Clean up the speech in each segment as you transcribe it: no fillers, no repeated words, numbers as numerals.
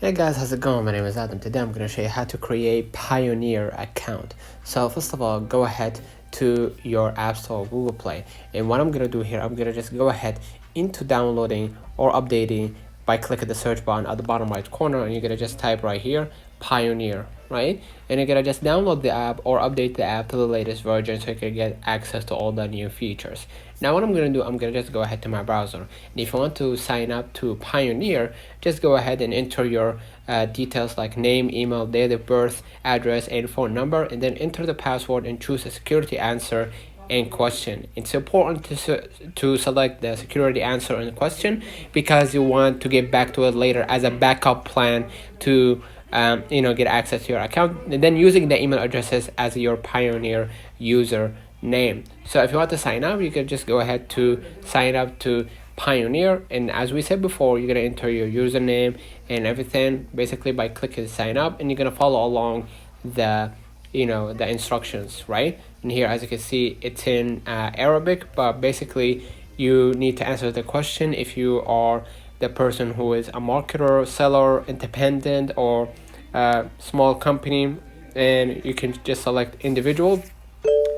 Hey guys, how's it going? My name is Adam. Today I'm going to show you how to create Payoneer account. So first of all, go ahead to your App Store or Google Play. And what I'm going to do here, I'm going to just go ahead into downloading or updating by clicking the search button at the bottom right corner, and you're going to just type right here, Payoneer, right? And you're going to just download the app or update the app to the latest version so you can get access to all the new features. Now what I'm going to do, I'm going to just go ahead to my browser. And if you want to sign up to Payoneer, just go ahead and enter your details like name, email, date of birth, address, and phone number, and then enter the password and choose a security answer and question. It's important to select the security answer and question because you want to get back to it later as a backup plan to get access to your account, and then using the email addresses as your Payoneer user name. So if you want to sign up, you can just go ahead to sign up to Payoneer, and as we said before, you're gonna enter your username and everything basically by clicking sign up, and you're gonna follow along the instructions, right? And here, as you can see, it's in Arabic, but basically you need to answer the question if you are the person who is a marketer, seller, independent, or small company, and you can just select individual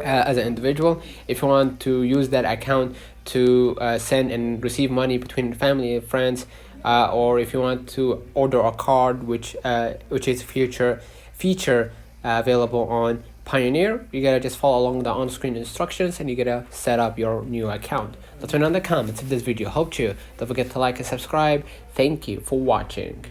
as an individual. If you want to use that account to send and receive money between family and friends, or if you want to order a card, which is feature available on Payoneer, you gotta just follow along the on-screen instructions and you gotta set up your new account. Let me know in the comments if this video helped you. Don't forget to like and subscribe. Thank you for watching.